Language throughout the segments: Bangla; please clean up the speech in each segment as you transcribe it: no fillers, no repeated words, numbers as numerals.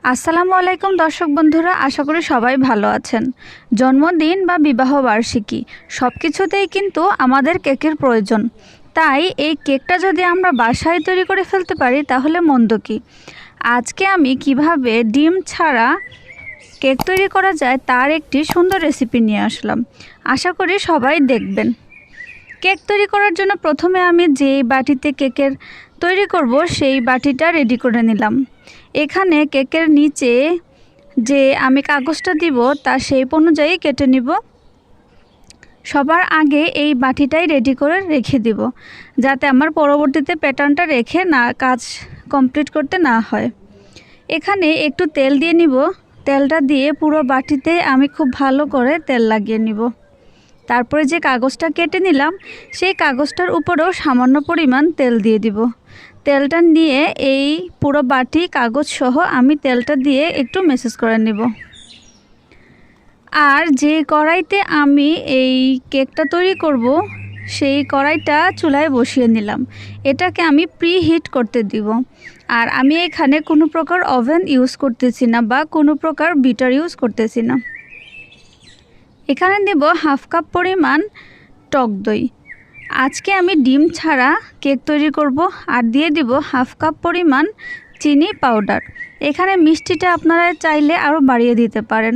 আসসালামু আলাইকুম দর্শক বন্ধুরা, আশা করি সবাই ভালো আছেন। জন্মদিন বা বিবাহ বার্ষিকী সব কিছুতেই কিন্তু আমাদের কেকের প্রয়োজন। তাই এই কেকটা যদি আমরা বাসায় তৈরি করে ফেলতে পারি তাহলে মন্দ কি। আজকে আমি কিভাবে ডিম ছাড়া কেক তৈরি করা যায় তার একটি সুন্দর রেসিপি নিয়ে আসলাম। আশা করি সবাই দেখবেন। কেক তৈরি করার জন্য প্রথমে আমি যেই বাটিতে কেকের তৈরি করব সেই বাটিটা রেডি করে নিলাম। এখানে কেকের নিচে যে আমি কাগজটা দিব তা শেপ অনুযায়ী কেটে নিব। সবার আগে এই বাটিটাই রেডি করে রেখে দিব, যাতে আমার পরবর্তীতে প্যাটার্নটা রেখে না কাজ কমপ্লিট করতে না হয়। এখানে একটু তেল দিয়ে নিব। তেলটা দিয়ে পুরো বাটিতে আমি খুব ভালো করে তেল লাগিয়ে নিব। তারপরে যে কাগজটা কেটে নিলাম সেই কাগজটার উপরেও সামান্য পরিমাণ তেল দিয়ে দিব। তেলটা নিয়ে এই পুরো বাটি কাগজ সহ আমি তেলটা দিয়ে একটু ম্যাসাজ করে নেব। আর যে কড়াইতে আমি এই কেকটা তৈরি করব সেই কড়াইটা চুলায় বসিয়ে নিলাম। এটাকে আমি প্রি হিট করতে দিব। আর আমি এখানে কোনো প্রকার ওভেন ইউজ করতেছি না বা কোনো প্রকার বিটার ইউজ করতেছি না। এখানে দেব হাফ কাপ পরিমাণ টক দই। আজকে আমি ডিম ছাড়া কেক তৈরি করব। আর দিয়ে দিব হাফ কাপ পরিমাণ চিনি পাউডার। এখানে মিষ্টিটা আপনারা চাইলে আরও বাড়িয়ে দিতে পারেন।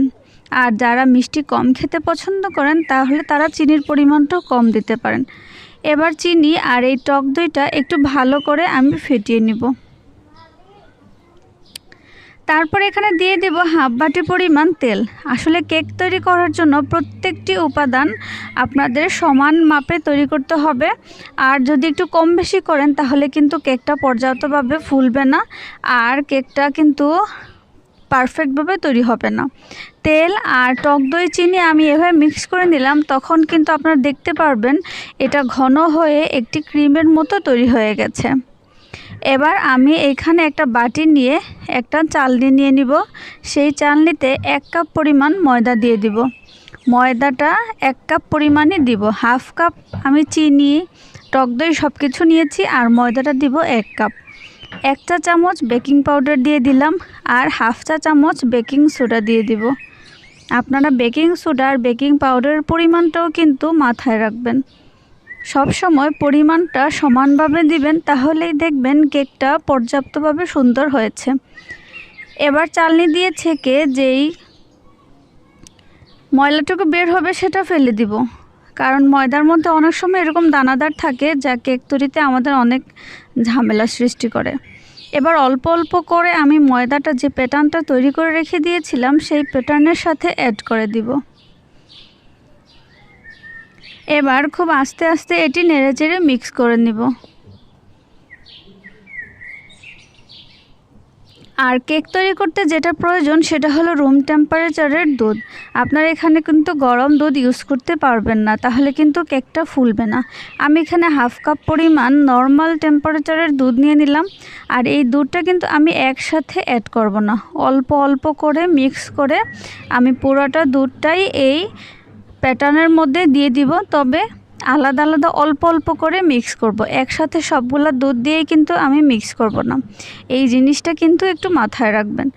আর যারা মিষ্টি কম খেতে পছন্দ করেন তাহলে তারা চিনির পরিমাণটাও কম দিতে পারেন। এবার চিনি আর এই টক দইটা একটু ভালো করে আমি ফেটিয়ে নিব। তারপর এখানে দিয়ে দেব হাফ বাটি পরিমাণ তেল। আসলে কেক তৈরি করার জন্য প্রত্যেকটি উপাদান আপনাদের সমান মাপে তৈরি করতে হবে। আর যদি একটু কম বেশি করেন তাহলে কিন্তু কেকটা পর্যাপ্তভাবে ফুলবে না, আর কেকটা কিন্তু পারফেক্টভাবে তৈরি হবে না। তেল আর টক দই চিনি আমি এভাবে মিক্স করে নিলাম, তখন কিন্তু আপনারা দেখতে পারবেন এটা ঘন হয়ে একটি ক্রিমের মতো তৈরি হয়ে গেছে। এবার আমি এইখানে একটা বাটি নিয়ে একটা চালনি নিয়ে নিব। সেই চালনিতে 1 কাপ পরিমাণ ময়দা দিয়ে দিব। ময়দাটা 1 কাপ পরিমাণই দিব। হাফ কাপ আমি চিনি টক দই সব কিছু নিয়েছি, আর ময়দাটা দিব 1 কাপ। 1 চা চামচ বেকিং পাউডার দিয়ে দিলাম, আর হাফ চা চামচ বেকিং সোডা দিয়ে দিব। আপনারা বেকিং সোডা আর বেকিং পাউডারের পরিমাণটাও কিন্তু মাথায় রাখবেন। সব সময় পরিমাণটা সমানভাবে দিবেন, তাহলেই দেখবেন কেকটা পর্যাপ্তভাবে সুন্দর হয়েছে। এবার চালনি দিয়ে ছেঁকে যেই ময়লাটুকু বের হবে সেটা ফেলে দিব, কারণ ময়দার মধ্যে অনেক সময় এরকম দানাদার থাকে যা কেক তৈরিতে আমাদের অনেক ঝামেলা সৃষ্টি করে। এবার অল্প অল্প করে আমি ময়দাটা যে প্যাটার্নটা তৈরি করে রেখে দিয়েছিলাম সেই প্যাটার্নের সাথে অ্যাড করে দিব। এবার খুব আস্তে আস্তে এটি নেড়েচেড়ে মিক্স করে নিব। আর কেক তৈরি করতে যেটা প্রয়োজন সেটা হলো রুম টেম্পারেচারের দুধ। আপনারা এখানে কিন্তু গরম দুধ ইউজ করতে পারবেন না, তাহলে কিন্তু কেকটা ফুলবে না। আমি এখানে হাফ কাপ পরিমাণ নর্মাল টেম্পারেচারের দুধ নিয়ে নিলাম। আর এই দুধটা কিন্তু আমি একসাথে অ্যাড করব না, অল্প অল্প করে মিক্স করে আমি পুরোটা দুধটাই এই প্যাটার্নের মধ্যে দিয়ে দিব। তবে আলাদা আলাদা অল্প অল্প করে মিক্স করব, একসাথে সবগুলা দুধ দিয়েই কিন্তু আমি মিক্স করব না। এই জিনিসটা কিন্তু একটু মাথায় রাখবেন।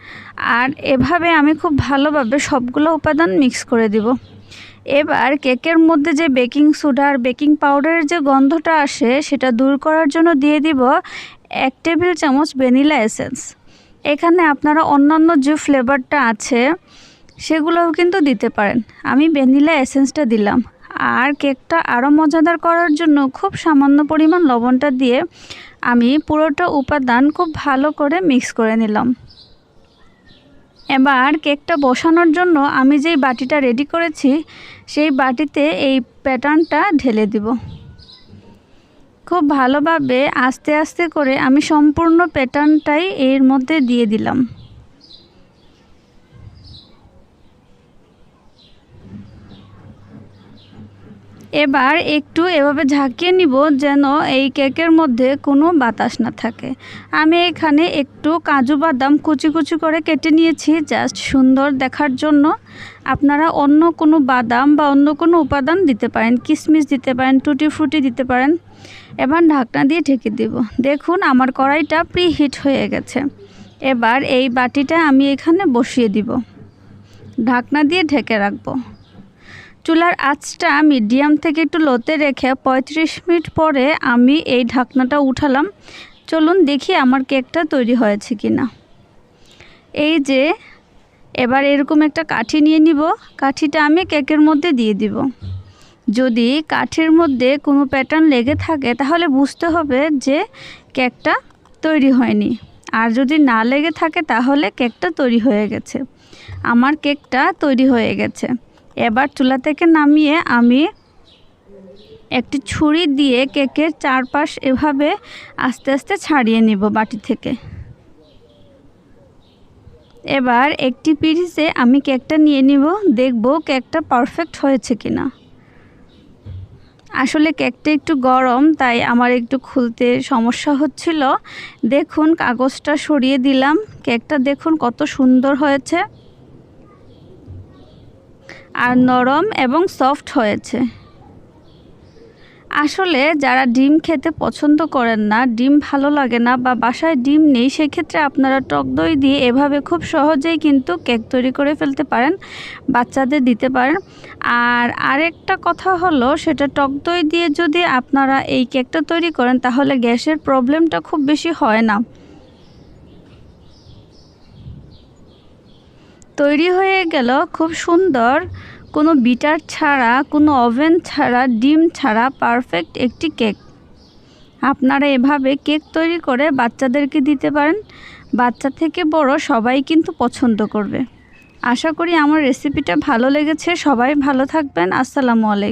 আর এভাবে আমি খুব ভালোভাবে সবগুলো উপাদান মিক্স করে দিব। এবার কেকের মধ্যে যে বেকিং সোডা আর বেকিং পাউডারের যে গন্ধটা আসে সেটা দূর করার জন্য দিয়ে দিব 1 টেবিল চামচ ভ্যানিলা এসেন্স। এখানে আপনারা অন্যান্য যে ফ্লেভারটা আছে সেগুলোও কিন্তু দিতে পারেন। আমি ভ্যানিলা এসেন্সটা দিলাম। আর কেকটা আরও মজাদার করার জন্য খুব সামান্য পরিমাণ লবণটা দিয়ে আমি পুরোটা উপাদান খুব ভালো করে মিক্স করে নিলাম। এবার কেকটা বসানোর জন্য আমি যেই বাটিটা রেডি করেছি সেই বাটিতে এই প্যাটার্নটা ঢেলে দিব। খুব ভালোভাবে আস্তে আস্তে করে আমি সম্পূর্ণ প্যাটার্নটাই এর মধ্যে দিয়ে দিলাম। এবার একটু এভাবে ঝাঁকিয়ে নিব যেন এই কেকের মধ্যে কোনো বাতাস না থাকে। আমি এখানে একটু কাজু বাদাম কুচি কুচি করে কেটে নিয়েছি জাস্ট সুন্দর দেখার জন্য। আপনারা অন্য কোনো বাদাম বা অন্য কোনো উপাদান দিতে পারেন, কিশমিশ দিতে পারেন, টুটি ফ্রুটি দিতে পারেন। এবার ঢাকনা দিয়ে ঢেকে দেব। দেখুন আমার কড়াইটা প্রি হিট হয়ে গেছে। এবার এই বাটিটা আমি এখানে বসিয়ে দিব, ঢাকনা দিয়ে ঢেকে রাখবো। চুলার আঁচটা মিডিয়াম থেকে একটু লোতে রেখে 35 মিনিট পরে আমি এই ঢাকনাটা উঠালাম। চলুন দেখি আমার কেকটা তৈরি হয়েছে কিনা। এই যে এবার এরকম একটা কাঠি নিয়ে নিব, কাঠিটা আমি কেকের মধ্যে দিয়ে দিব। যদি কাঠির মধ্যে কোনো প্যাটার্ন লেগে থাকে তাহলে বুঝতে হবে যে কেকটা তৈরি হয়নি, আর যদি না লেগে থাকে তাহলে কেকটা তৈরি হয়ে গেছে। আমার কেকটা তৈরি হয়ে গেছে। এবার চুলা থেকে নামিয়ে আমি একটি ছুরি দিয়ে কেকের চারপাশ এভাবে আস্তে আস্তে ছাড়িয়ে নিব বাটি থেকে। এবার একটি পিরিচে আমি কেকটা নিয়ে নিব, দেখব কেকটা পারফেক্ট হয়েছে কিনা। আসলে কেকটা একটু গরম, তাই আমার একটু খুলতে সমস্যা হচ্ছিল। দেখুন কাগজটা সরিয়ে দিলাম, কেকটা দেখুন কত সুন্দর হয়েছে আর নরম এবং সফট হয়েছে। আসলে যারা ডিম খেতে পছন্দ করেন না, ডিম ভালো লাগে না বা বাসায় ডিম নেই, সেক্ষেত্রে আপনারা টক দই দিয়ে এভাবে খুব সহজেই কিন্তু কেক তৈরি করে ফেলতে পারেন, বাচ্চাদের দিতে পারেন। আর আরেকটা কথা হলো, সেটা টক দই দিয়ে যদি আপনারা এই কেকটা তৈরি করেন তাহলে গ্যাসের প্রবলেমটা খুব বেশি হয় না। তৈরি হয়ে গেল খুব সুন্দর, কোনো বিটার ছাড়া, কোনো ওভেন ছাড়া, ডিম ছাড়া পারফেক্ট একটি কেক। আপনারা এভাবে কেক তৈরি করে বাচ্চাদেরকে দিতে পারেন, বাচ্চা থেকে বড় সবাই কিন্তু পছন্দ করবে। আশা করি আমার রেসিপিটা ভালো লেগেছে। সবাই ভালো থাকবেন। আসসালামু আলাইকুম।